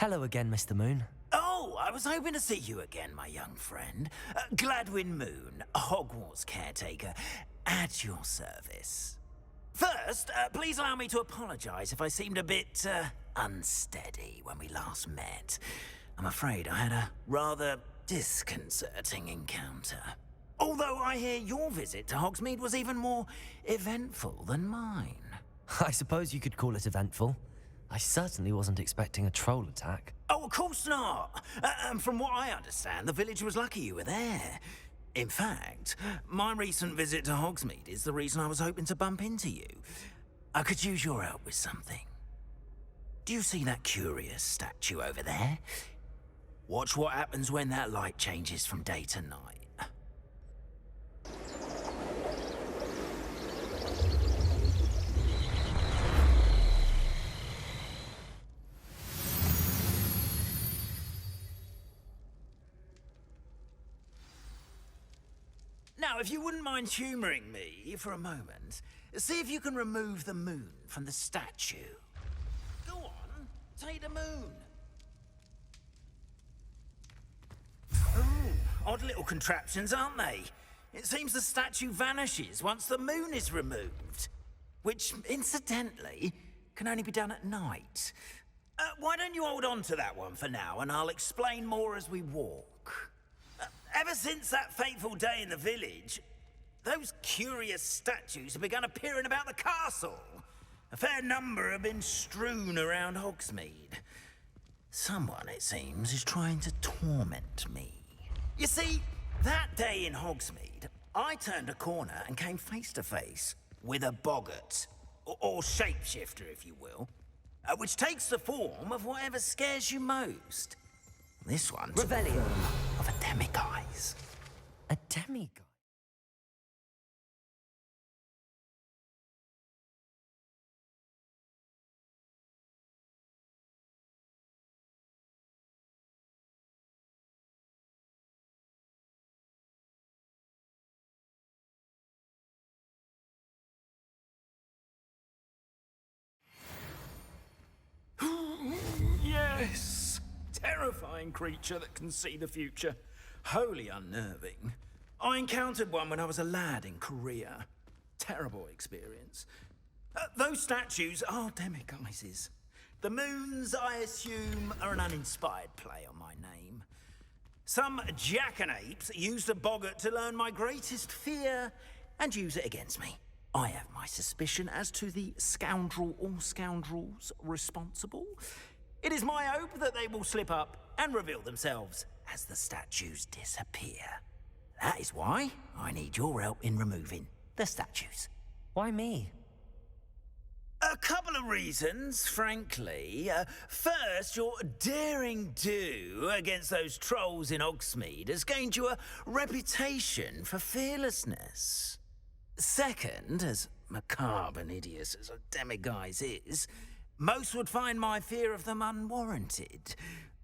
Hello again, Mr. Moon. Oh, I was hoping to see you again, my young friend. Gladwin Moon, Hogwarts caretaker, at your service. First, please allow me to apologize if I seemed a bit, unsteady when we last met. I'm afraid I had a rather disconcerting encounter. Although I hear your visit to Hogsmeade was even more eventful than mine. I suppose you could call it eventful. I certainly wasn't expecting a troll attack. Oh, of course not. And from what I understand, the village was lucky you were there. In fact, my recent visit to Hogsmeade is the reason I was hoping to bump into you. I could use your help with something. Do you see that curious statue over there? Watch what happens when that light changes from day to night. Now, if you wouldn't mind humoring me for a moment, see if you can remove the moon from the statue. Go on, take the moon. Ooh, odd little contraptions, aren't they? It seems the statue vanishes once the moon is removed. Which, incidentally, can only be done at night. Why don't you hold on to that one for now, and I'll explain more as we walk. Ever since that fateful day in the village, those curious statues have begun appearing about the castle. A fair number have been strewn around Hogsmeade. Someone, it seems, is trying to torment me. You see, that day in Hogsmeade, I turned a corner and came face to face with a boggart, or shapeshifter, if you will, which takes the form of whatever scares you most. This one's Revelio. Of a demiguise. A demiguise? Yes! Terrifying creature that can see the future. Wholly unnerving. I encountered one when I was a lad in Korea. Terrible experience. Those statues are demiguises. The moons, I assume, are an uninspired play on my name. Some jackanapes used a boggart to learn my greatest fear and use it against me. I have my suspicion as to the scoundrel or scoundrels responsible. It is my hope that they will slip up and reveal themselves as the statues disappear. That is why I need your help in removing the statues. Why me? A couple of reasons, frankly. First, your daring do against those trolls in Hogsmeade has gained you a reputation for fearlessness. Second, as macabre and hideous as a demiguise is, most would find my fear of them unwarranted.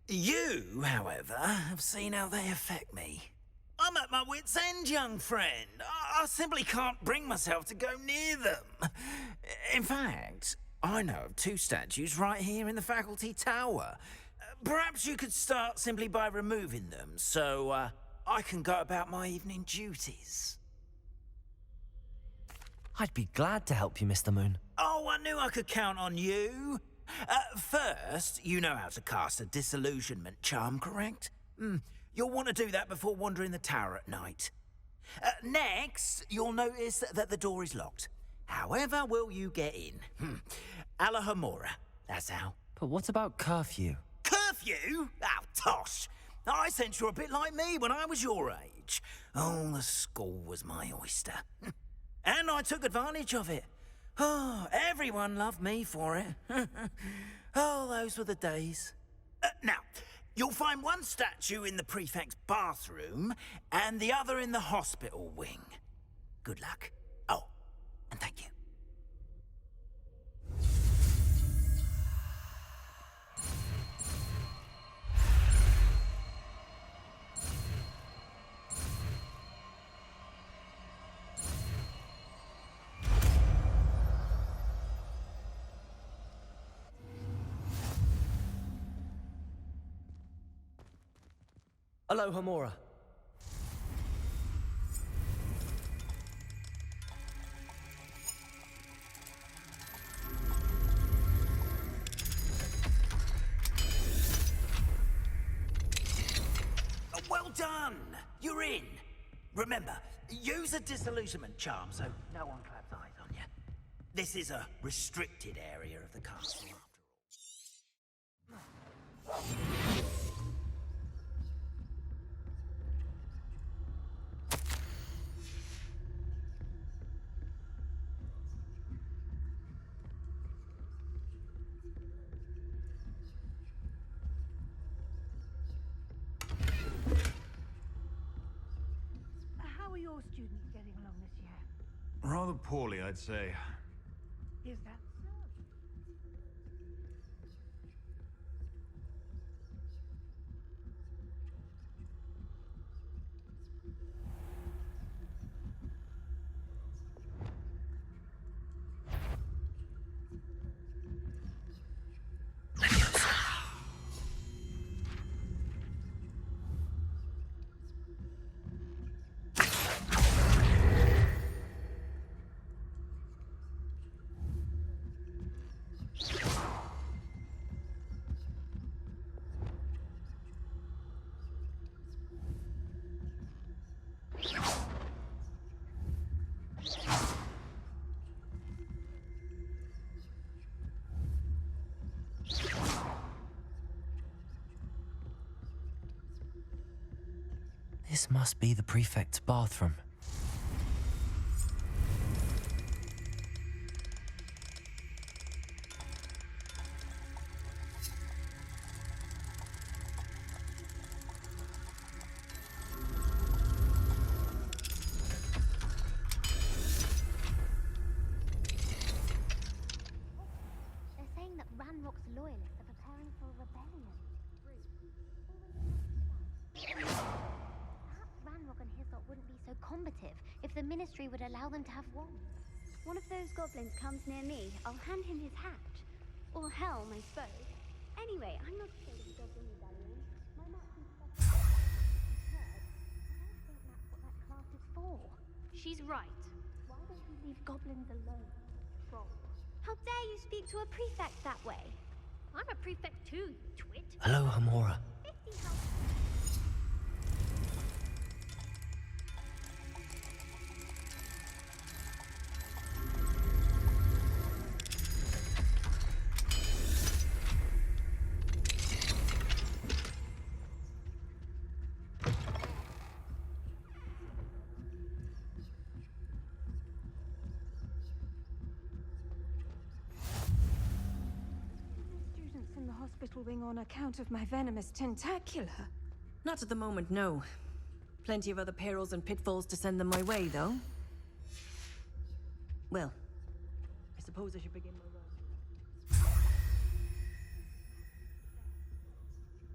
You, however, have seen how they affect me. I'm at my wit's end, young friend. I simply can't bring myself to go near them. In fact, I know of two statues right here in the faculty tower. Perhaps you could start simply by removing them, so I can go about my evening duties. I'd be glad to help you, Mr. Moon. Oh, I knew I could count on you. First, you know how to cast a disillusionment charm, correct? You'll want to do that before wandering the tower at night. Next, you'll notice that the door is locked. However will you get in? Alahomora, that's how. But what about curfew? Curfew? Oh, tosh. I sense you're a bit like me when I was your age. Oh, the school was my oyster. And I took advantage of it. Oh, everyone loved me for it. Oh, those were the days. Now, you'll find one statue in the prefect's bathroom and the other in the hospital wing. Good luck. Oh, and thank you. Aloha Mora. Well done! You're in! Remember, use a disillusionment charm so no one claps eyes on you. This is a restricted area of the castle, after all. How are your students getting along this year? Rather poorly, I'd say. Is that so? This must be the prefect's bathroom. They're saying that Ranrock's loyalists are preparing for a rebellion. Perhaps Ranrock and his lot wouldn't be so combative if the Ministry would allow them to have wands. One of those goblins comes near me, I'll hand him his hat. Or helm, I suppose. Anyway, I'm not afraid of the Goblin Rebellion. My marksman specialist I don't think that's what that class is for. She's right. Why don't you leave goblins alone, troll? How dare you speak to a prefect that way? I'm a prefect too, you twit. Aloha Mora. 50 health. Students in the hospital wing on account of my venomous tentacular. Not at the moment, no. Plenty of other perils and pitfalls to send them my way, though. Well, I suppose I should begin my run. The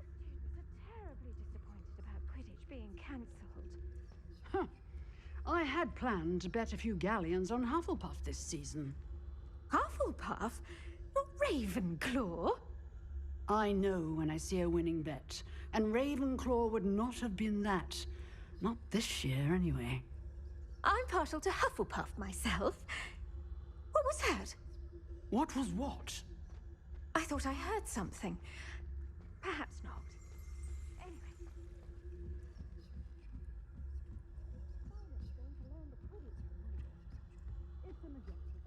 students are terribly disappointed about Quidditch being cancelled. Huh. I had planned to bet a few galleons on Hufflepuff this season. Hufflepuff? Not Ravenclaw? I know when I see a winning bet, and Ravenclaw would not have been that. Not this year, anyway. I'm partial to Hufflepuff myself. What was that? What was what? I thought I heard something. Perhaps not. Anyway. It's a majestic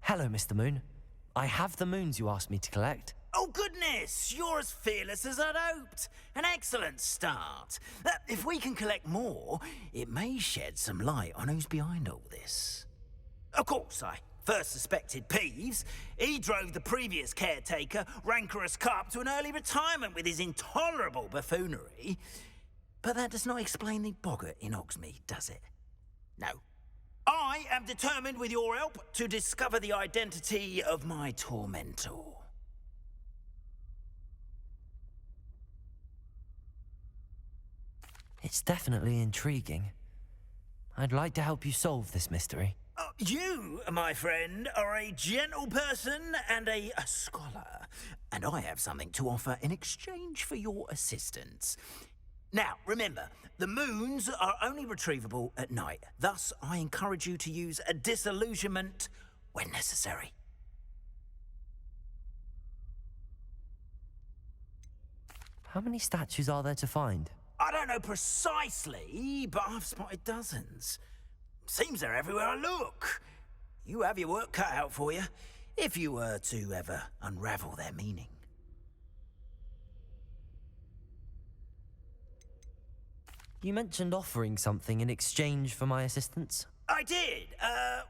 Hello, Mr. Moon. I have the moons you asked me to collect. Oh, goodness! You're as fearless as I'd hoped. An excellent start. If we can collect more, it may shed some light on who's behind all this. Of course, I first suspected Peeves. He drove the previous caretaker, Rancorous Carp, to an early retirement with his intolerable buffoonery. But that does not explain the boggart in Hogsmeade, does it? No. I am determined, with your help, to discover the identity of my tormentor. It's definitely intriguing. I'd like to help you solve this mystery. You, my friend, are a gentle person and a scholar, and I have something to offer in exchange for your assistance. Now, remember, the moons are only retrievable at night. Thus, I encourage you to use a disillusionment when necessary. How many statues are there to find? I don't know precisely, but I've spotted dozens. Seems they're everywhere I look. You have your work cut out for you, if you were to ever unravel their meaning. You mentioned offering something in exchange for my assistance. I did.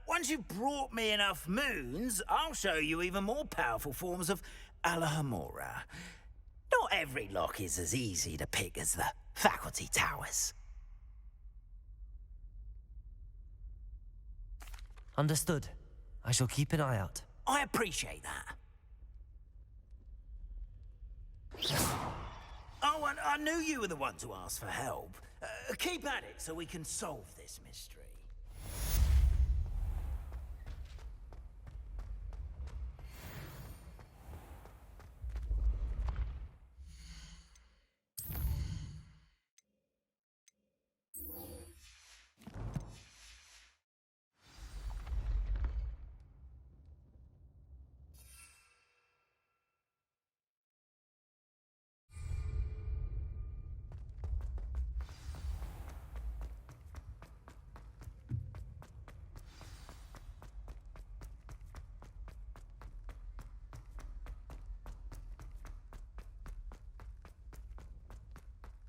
Once you've brought me enough moons, I'll show you even more powerful forms of Alahamora. Not every lock is as easy to pick as the faculty towers. Understood. I shall keep an eye out. I appreciate that. Oh, and I knew you were the one to ask for help. Keep at it so we can solve this mystery.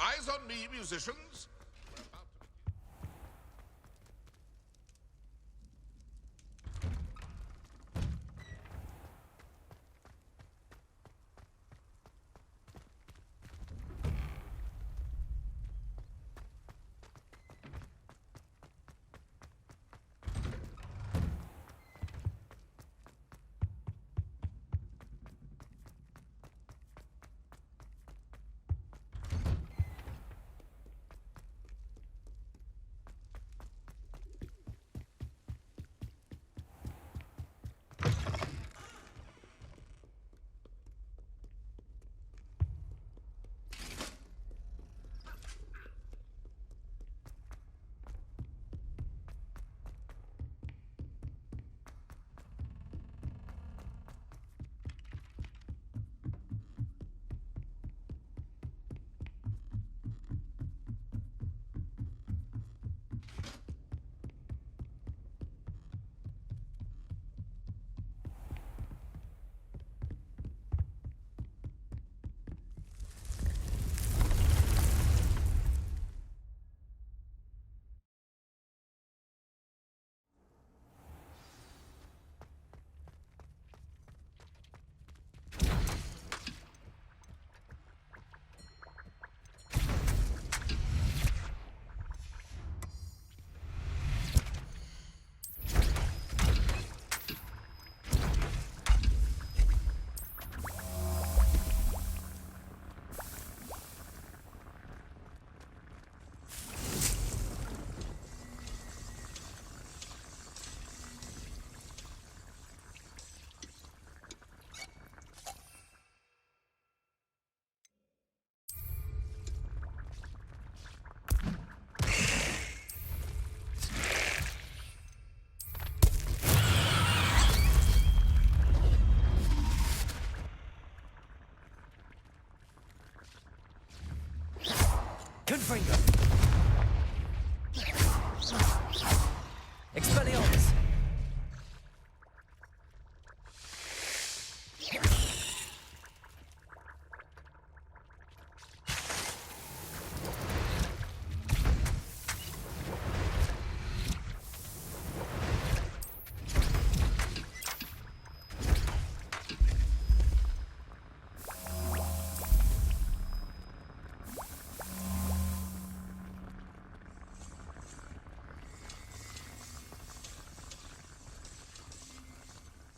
Eyes on me, musicians.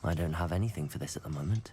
I don't have anything for this at the moment.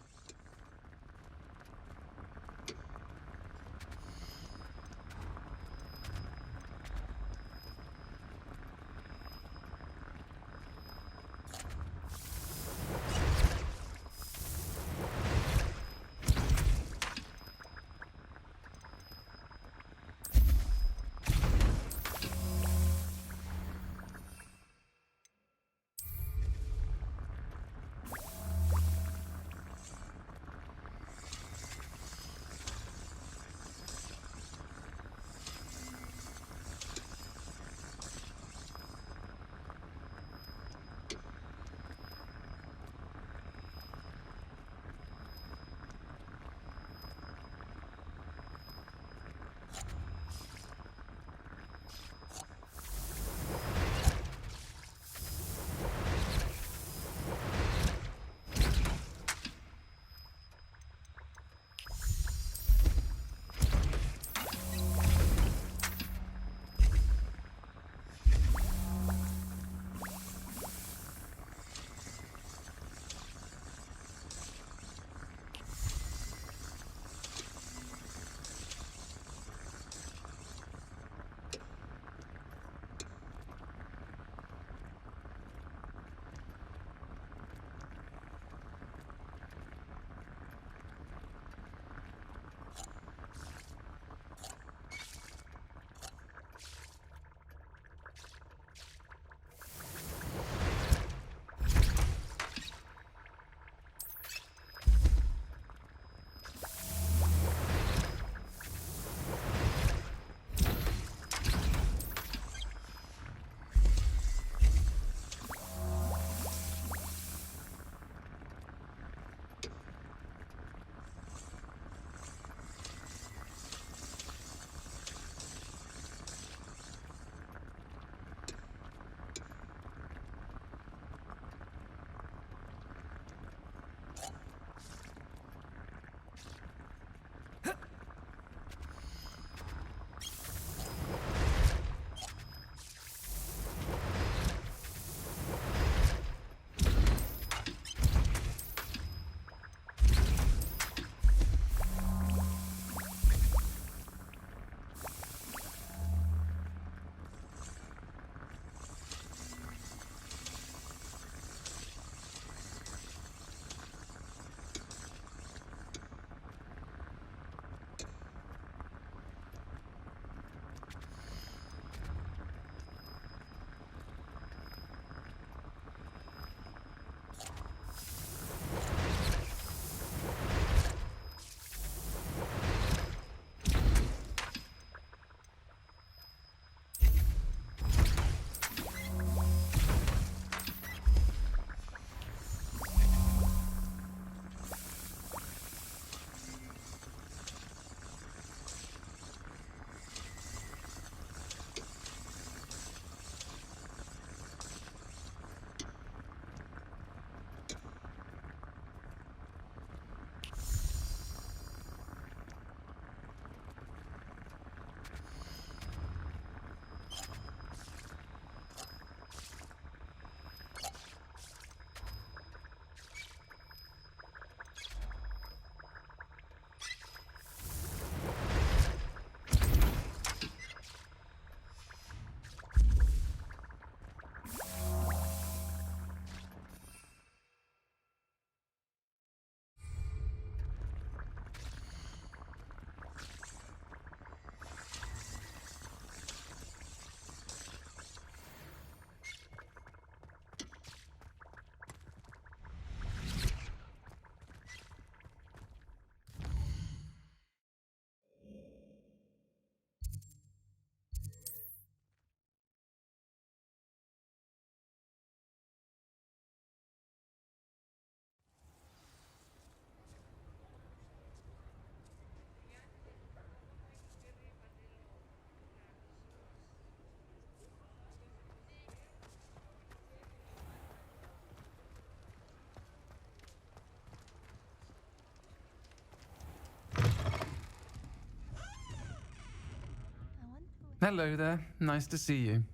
Hello there. Nice to see you.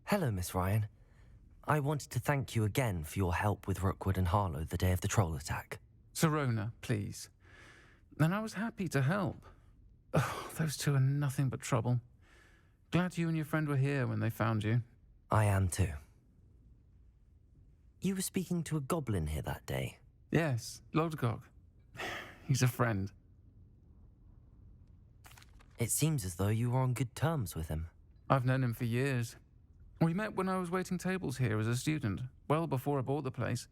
Hello, Miss Ryan. I wanted to thank you again for your help with Rookwood and Harlow the day of the troll attack. Sirona, please. And I was happy to help. Oh, those two are nothing but trouble. Glad you and your friend were here when they found you. I am too. You were speaking to a goblin here that day. Yes, Lodgok. He's a friend. It seems as though you were on good terms with him. I've known him for years. We met when I was waiting tables here as a student, well before I bought the place.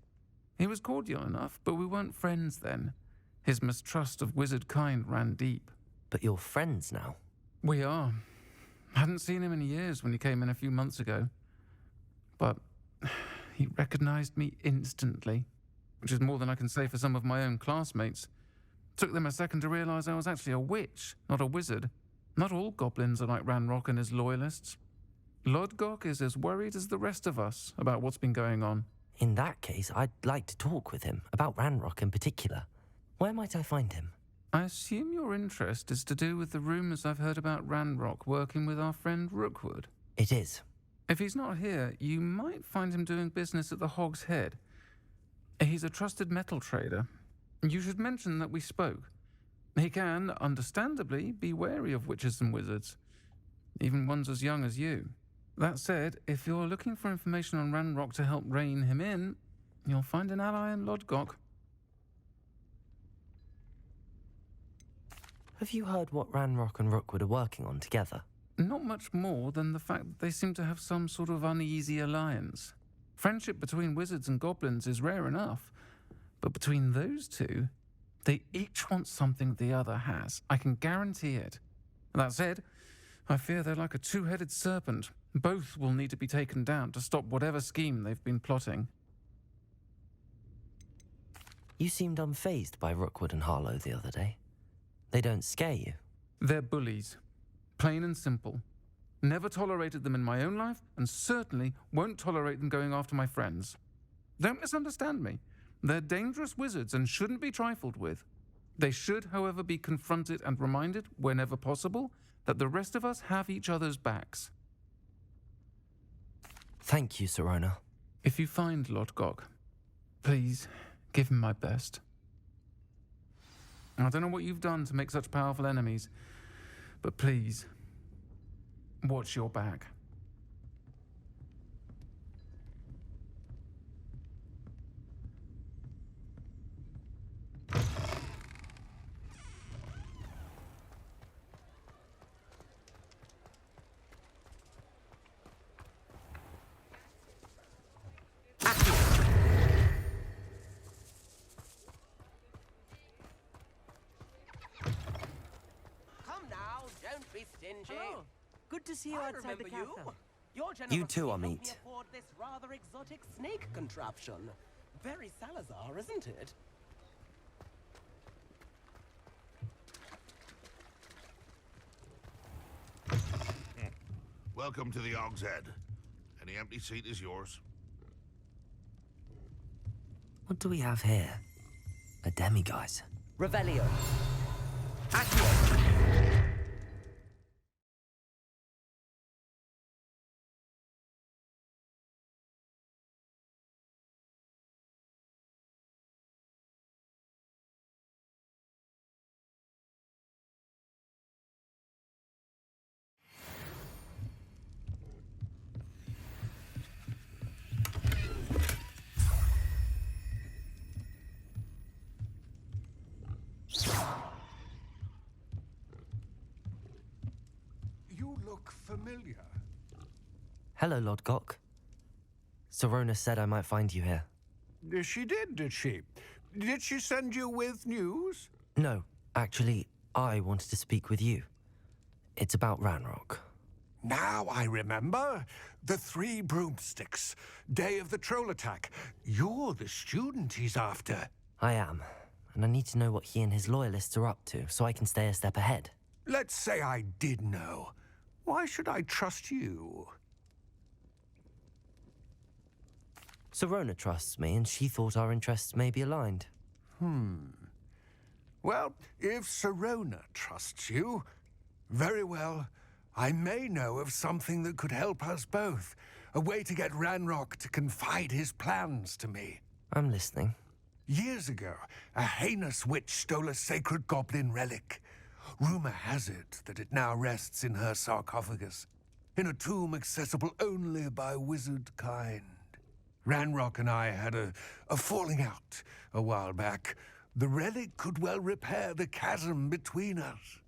He was cordial enough, but we weren't friends then. His mistrust of wizard kind ran deep. But you're friends now? We are. Hadn't seen him in years when he came in a few months ago. But he recognized me instantly, which is more than I can say for some of my own classmates. Took them a second to realize I was actually a witch, not a wizard. Not all goblins are like Ranrock and his loyalists. Lodgok is as worried as the rest of us about what's been going on. In that case, I'd like to talk with him, about Ranrock in particular. Where might I find him? I assume your interest is to do with the rumors I've heard about Ranrock working with our friend Rookwood. It is. If he's not here, you might find him doing business at the Hog's Head. He's a trusted metal trader. You should mention that we spoke. He can, understandably, be wary of witches and wizards, even ones as young as you. That said, if you're looking for information on Ranrock to help rein him in, you'll find an ally in Lodgok. Have you heard what Ranrock and Rookwood are working on together? Not much more than the fact that they seem to have some sort of uneasy alliance. Friendship between wizards and goblins is rare enough, but between those two, they each want something the other has. I can guarantee it. That said, I fear they're like a two-headed serpent. Both will need to be taken down to stop whatever scheme they've been plotting. You seemed unfazed by Rookwood and Harlow the other day. They don't scare you. They're bullies. Plain and simple. Never tolerated them in my own life, and certainly won't tolerate them going after my friends. Don't misunderstand me. They're dangerous wizards and shouldn't be trifled with. They should, however, be confronted and reminded, whenever possible, that the rest of us have each other's backs. Thank you, Sirona. If you find Lodgok, please give him my best. I don't know what you've done to make such powerful enemies, but please, watch your back. Hello. Good to see you outside the castle. You too, Amit. Afford this rather exotic snake contraption. Very Salazar, isn't it? Welcome to the Hog's Head. Any empty seat is yours. What do we have here? A demiguise. Revelio. Accio. You look familiar. Hello, Lodgok. Sirona said I might find you here. She did she? Did she send you with news? No, actually, I wanted to speak with you. It's about Ranrock. Now I remember. The 3 broomsticks. Day of the troll attack. You're the student he's after. I am, and I need to know what he and his loyalists are up to so I can stay a step ahead. Let's say I did know. Why should I trust you? Sirona trusts me, and she thought our interests may be aligned. Well, if Sirona trusts you, very well. I may know of something that could help us both. A way to get Ranrock to confide his plans to me. I'm listening. Years ago, a heinous witch stole a sacred goblin relic. Rumor has it that it now rests in her sarcophagus, in a tomb accessible only by wizard kind. Ranrock and I had a falling out a while back. The relic could well repair the chasm between us.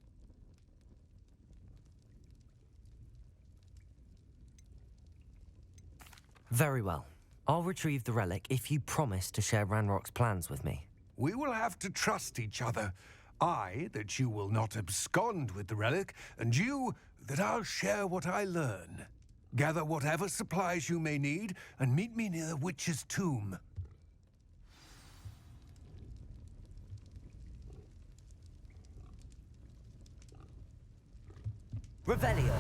Very well. I'll retrieve the relic if you promise to share Ranrock's plans with me. We will have to trust each other. I, that you will not abscond with the relic, and you, that I'll share what I learn. Gather whatever supplies you may need, and meet me near the witch's tomb. Revelio.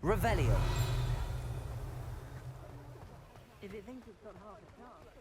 Revelio. If it thinks it's got half a chance.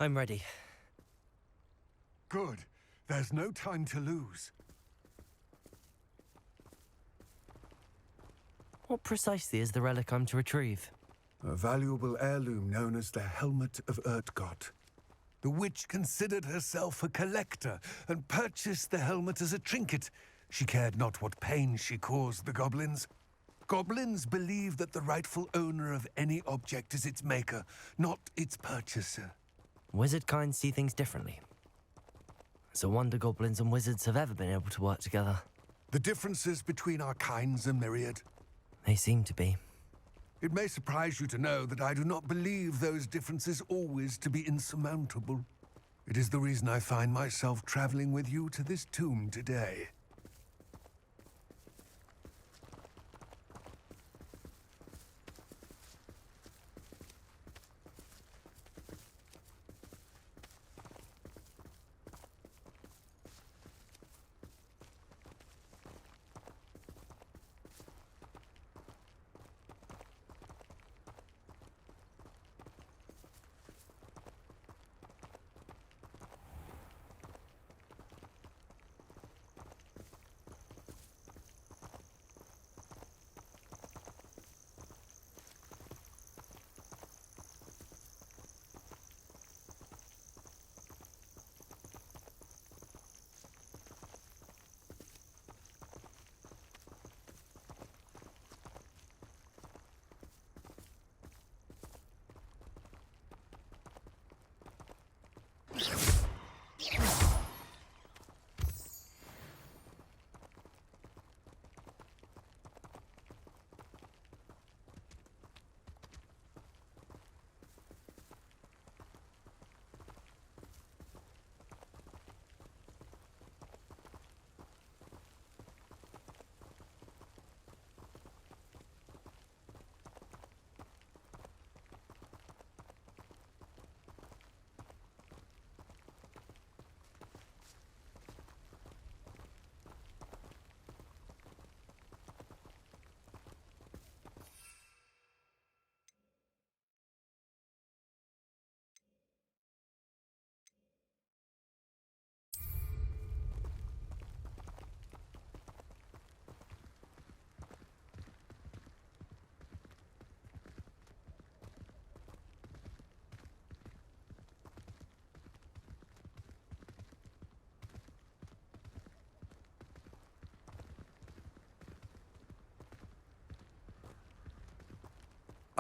I'm ready. Good. There's no time to lose. What precisely is the relic I'm to retrieve? A valuable heirloom known as the Helmet of Urtgott. The witch considered herself a collector and purchased the helmet as a trinket. She cared not what pain she caused the goblins. Goblins believe that the rightful owner of any object is its maker, not its purchaser. Wizard kind see things differently. It's a wonder goblins and wizards have ever been able to work together. The differences between our kinds are myriad. They seem to be. It may surprise you to know that I do not believe those differences always to be insurmountable. It is the reason I find myself traveling with you to this tomb today.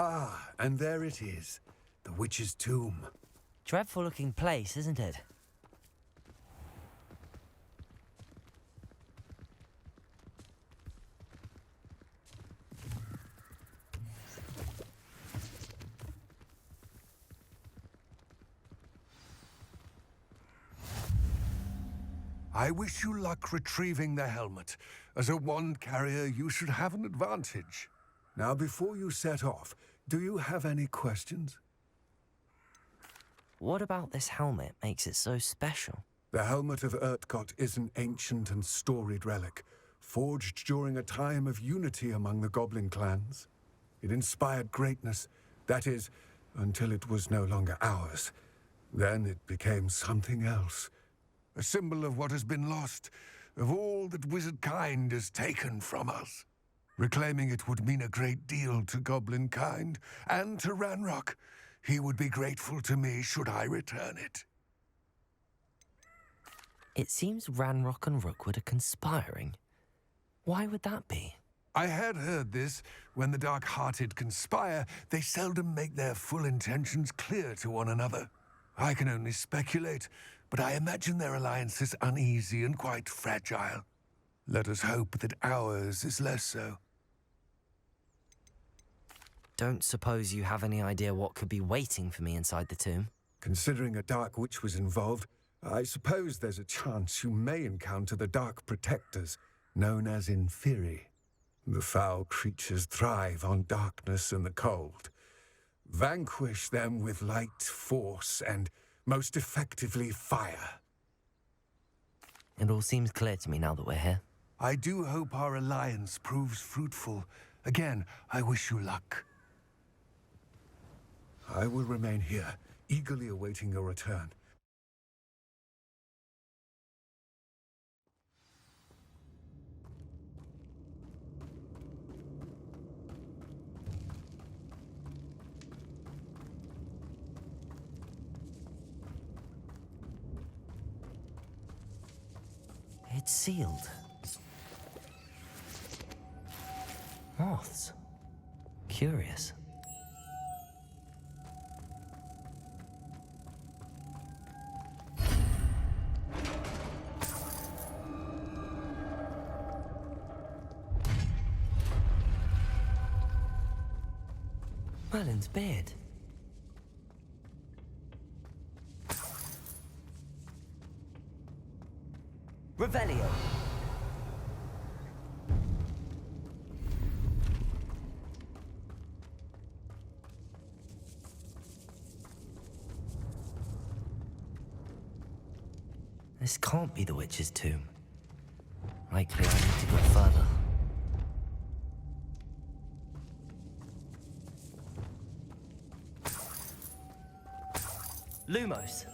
Ah, and there it is. The witch's tomb. Dreadful looking place, isn't it? I wish you luck retrieving the helmet. As a wand carrier, you should have an advantage. Now, before you set off, do you have any questions? What about this helmet makes it so special? The helmet of Urtkot is an ancient and storied relic, forged during a time of unity among the goblin clans. It inspired greatness, that is, until it was no longer ours. Then it became something else. A symbol of what has been lost, of all that wizard kind has taken from us. Reclaiming it would mean a great deal to goblin kind, and to Ranrock. He would be grateful to me should I return it. It seems Ranrock and Rookwood are conspiring. Why would that be? I had heard this. When the dark-hearted conspire, they seldom make their full intentions clear to one another. I can only speculate, but I imagine their alliance is uneasy and quite fragile. Let us hope that ours is less so. Don't suppose you have any idea what could be waiting for me inside the tomb? Considering a dark witch was involved, I suppose there's a chance you may encounter the Dark Protectors, known as Inferi. The foul creatures thrive on darkness and the cold. Vanquish them with light, force, and most effectively fire. It all seems clear to me now that we're here. I do hope our alliance proves fruitful. Again, I wish you luck. I will remain here, eagerly awaiting your return. It's sealed. Moths. Curious. Merlin's beard. Revelio. This can't be the witch's tomb. Likely I need to go further. Lumos.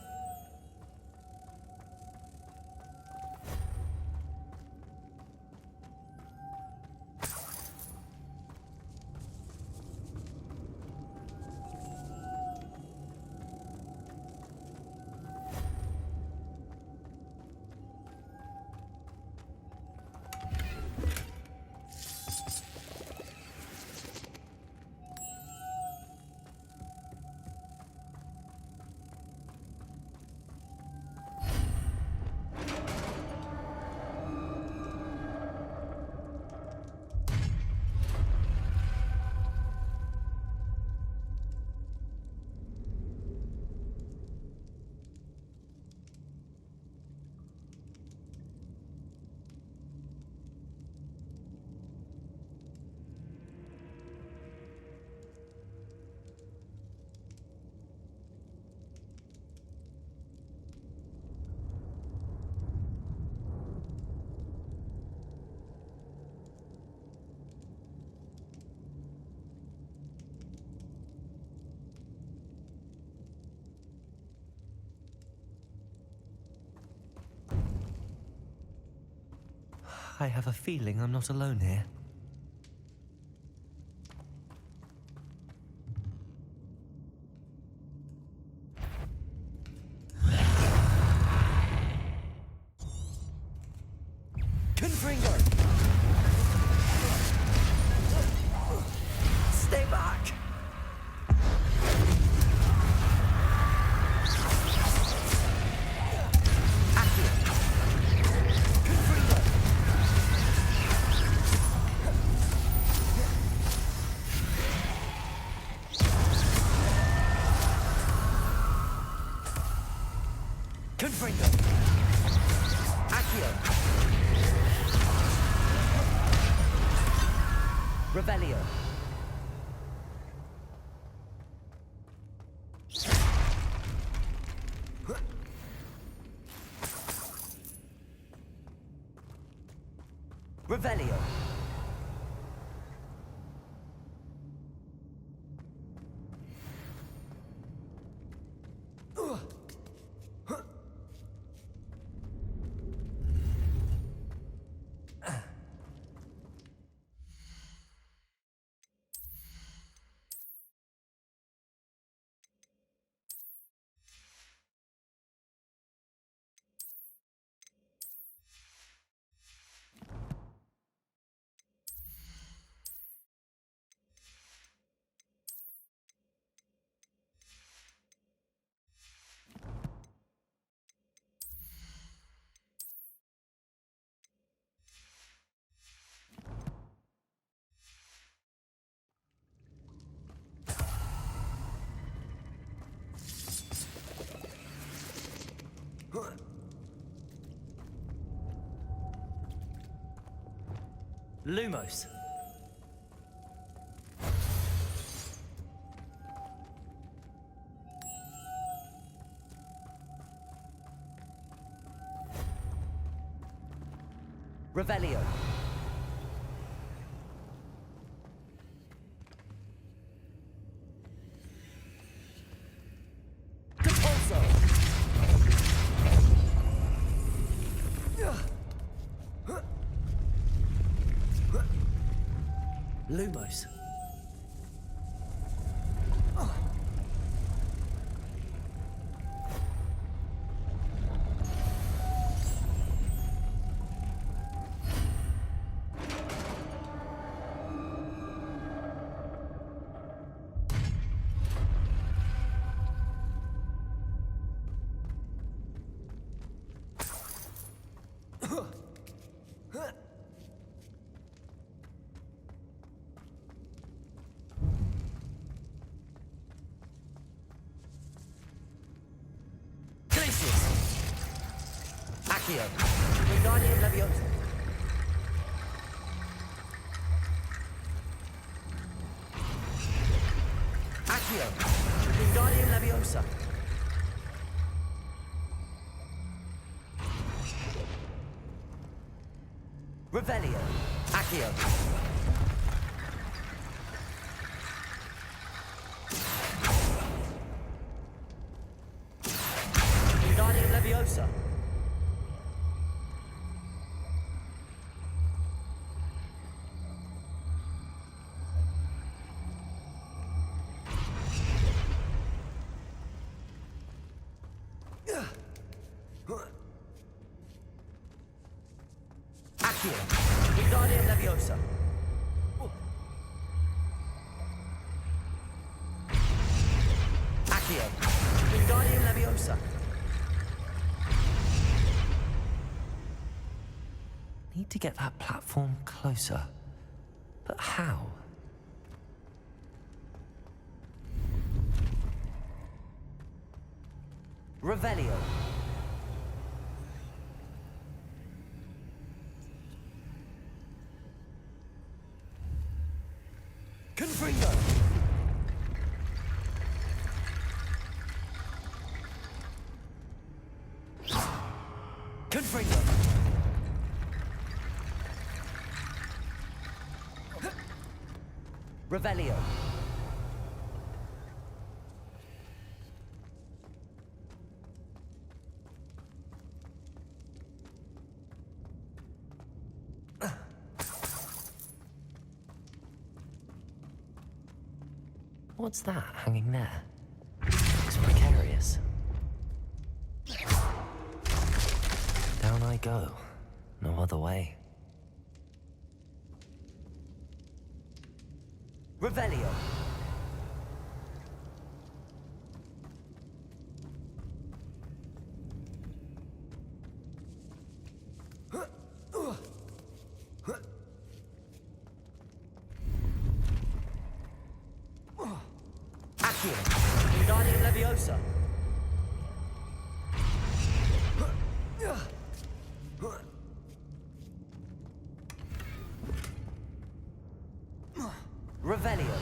I have a feeling I'm not alone here. Confringo! Stay back! Confringo! Accio! Revelio! Revelio! Lumos. Revelio. Compulso. Lumos. Accio. Wingardium Leviosa. Accio. Wingardium Leviosa. Revelio. Accio. Wingardium Leviosa. Accio. Wingardium Leviosa. Accio. Wingardium Leviosa. Need to get that platform closer. But how? Revelio. Confringo. Confringo. Revelio. What's that hanging there? Looks precarious. Down I go. No other way. Revelio. Accio. Wingardium Leviosa. Revelio.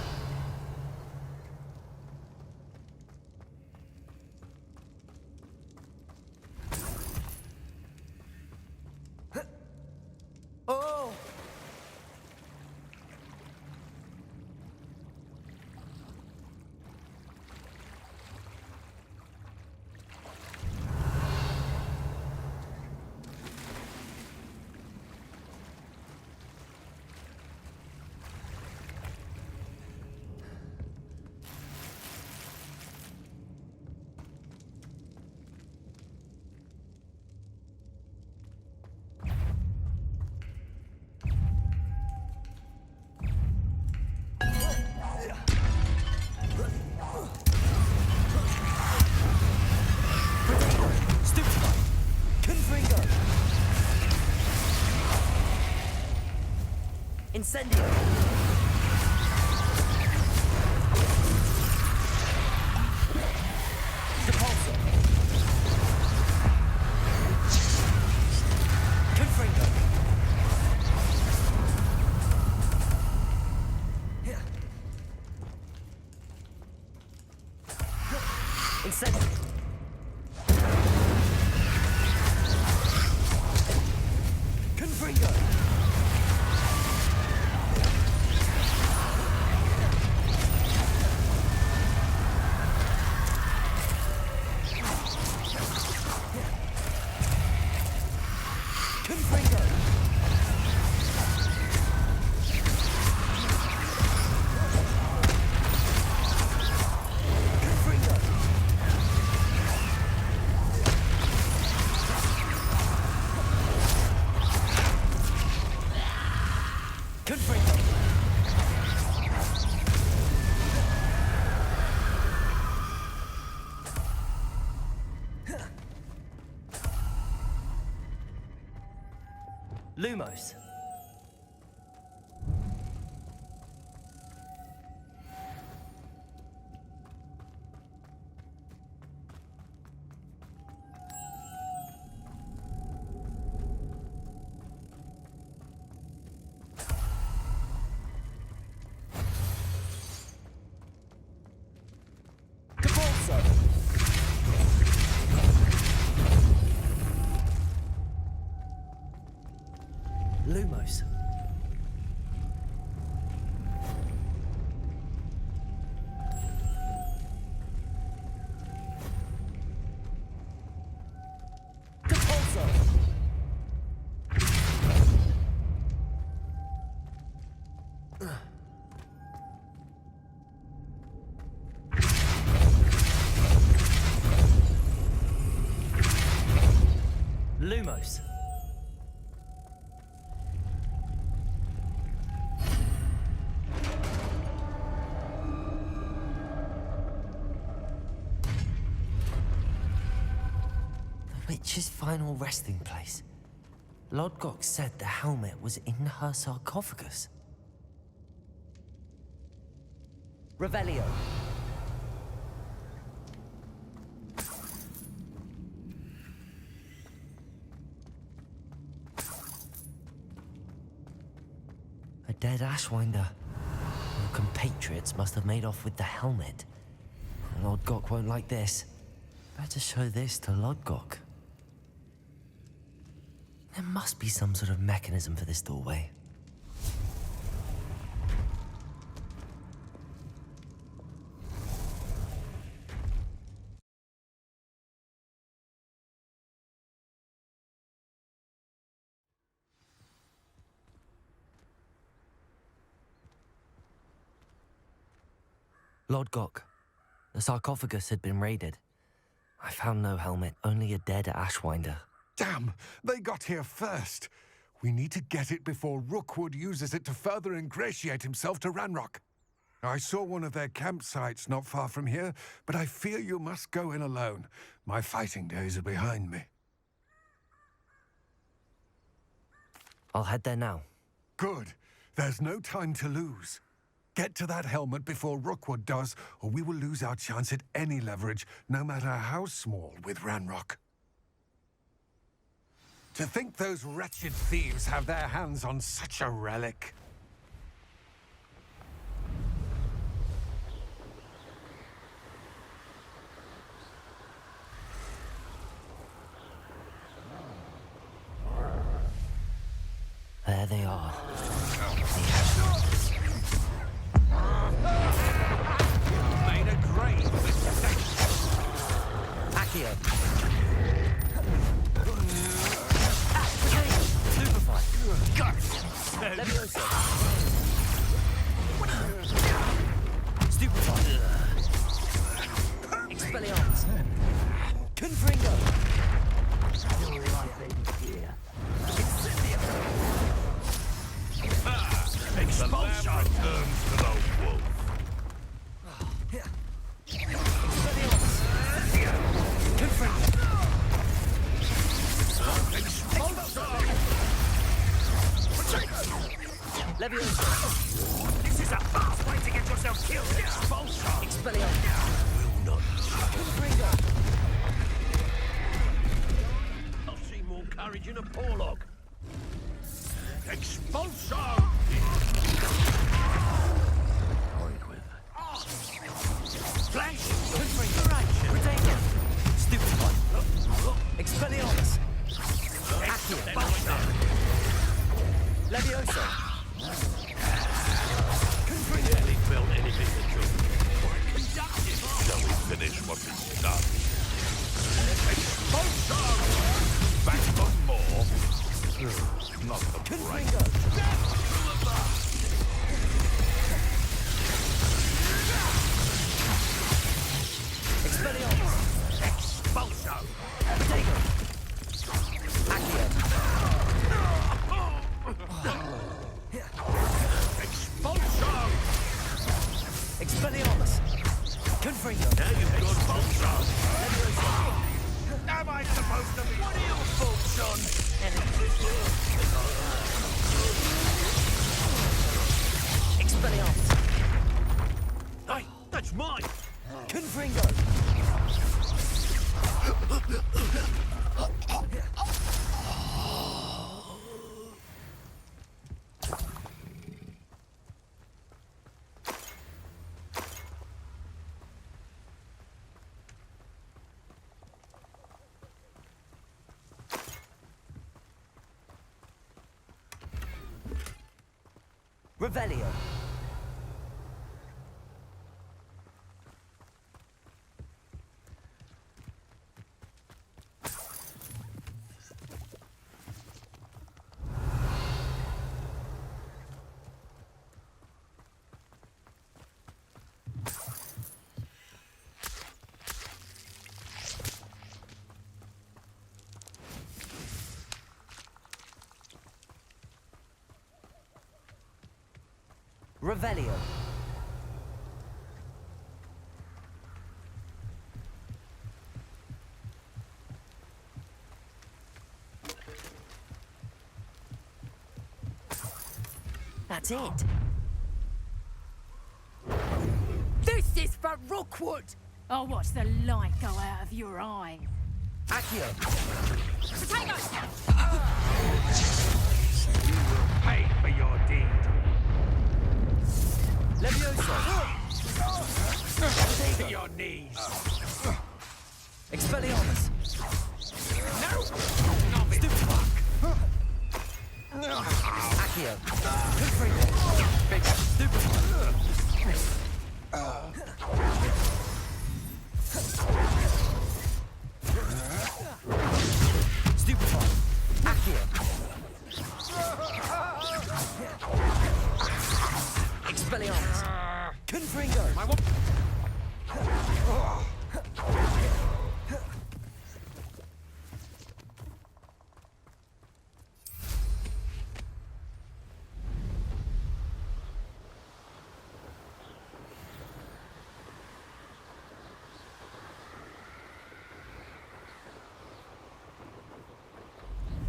Oh! Incendio! Depulso! Confringo! Incendio! Confringo! Lumos. Depulso. Lumos. Depulso. Lumos. Witch's final resting place. Lodgok said the helmet was in her sarcophagus. Revelio. A dead Ashwinder. Her compatriots must have made off with the helmet. Lodgok won't like this. Better show this to Lodgok. There must be some sort of mechanism for this doorway. Lodgok. The sarcophagus had been raided. I found no helmet, only a dead Ashwinder. Damn! They got here first. We need to get it before Rookwood uses it to further ingratiate himself to Ranrock. I saw one of their campsites not far from here, but I fear you must go in alone. My fighting days are behind me. I'll head there now. Good. There's no time to lose. Get to that helmet before Rookwood does, or we will lose our chance at any leverage, no matter how small, with Ranrock. To think those wretched thieves have their hands on such a relic. There they are. Made a grave mistake. Accio. Stupefy. Levioso. Stupefy. Expelliarmus. Confringo. The lamb returns to the wolf. Levioso. This is a fast way to get yourself killed. Expelliarmus. Will not. Confringo. I'll see more courage in a porlog. Expulso! Toyed with. Flash! Confringo. Redanger. Stupefy. Expelliarmus. Accio. Levioso. Barely felt anything that could. Shall we finish what we started? Expulso! Back for more. Not the brain. Expelliarmus. Expulso! Redanger. Accio. Expulso! Expelliarmus. Confringo. Now you've got Expulso! Am I supposed to be? What are your thoughts on? Expelliarmus. Hey, that's mine! Confringo. Revelio. Revelio. That's it. This is for Rookwood! I'll watch the light go out of your eyes. Accio. Potatoes! You will pay for your deed. Levioso. To your knees. Expelliarmus. No! Not me. Accio. Confringo. Big Stupefy. Stupefy. Accio. Expelliarmus. Confringo.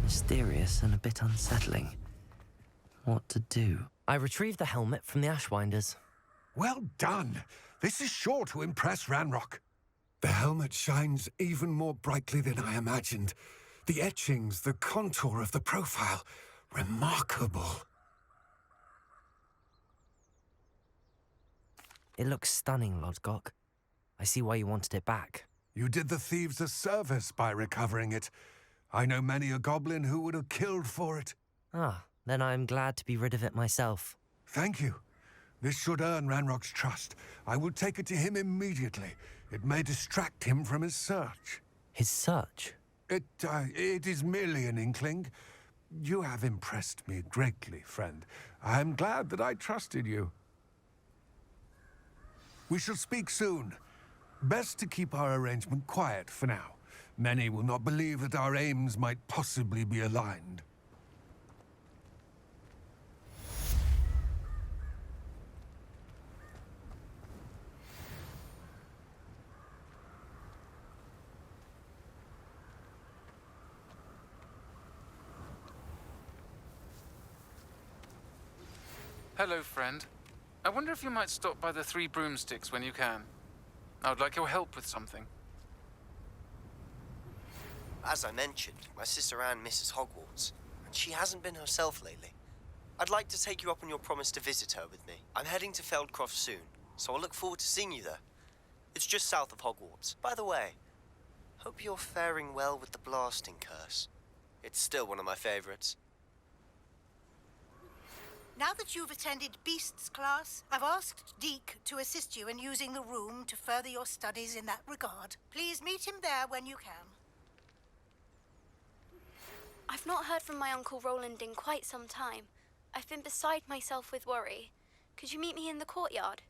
Mysterious and a bit unsettling. What to do? I retrieved the helmet from the Ashwinders. Well done. This is sure to impress Ranrock. The helmet shines even more brightly than I imagined. The etchings, the contour of the profile. Remarkable. It looks stunning, Lodgok. I see why you wanted it back. You did the thieves a service by recovering it. I know many a goblin who would have killed for it. Ah, then I am glad to be rid of it myself. Thank you. This should earn Ranrock's trust. I will take it to him immediately. It may distract him from his search. His search? It is merely an inkling. You have impressed me greatly, friend. I am glad that I trusted you. We shall speak soon. Best to keep our arrangement quiet for now. Many will not believe that our aims might possibly be aligned. Hello, friend. I wonder if you might stop by the Three Broomsticks when you can. I would like your help with something. As I mentioned, my sister Anne misses Hogwarts, and she hasn't been herself lately. I'd like to take you up on your promise to visit her with me. I'm heading to Feldcroft soon, so I'll look forward to seeing you there. It's just south of Hogwarts. By the way, hope you're faring well with the blasting curse. It's still one of my favorites. Now that you've attended Beasts class, I've asked Deke to assist you in using the room to further your studies in that regard. Please meet him there when you can. I've not heard from my Uncle Roland in quite some time. I've been beside myself with worry. Could you meet me in the courtyard?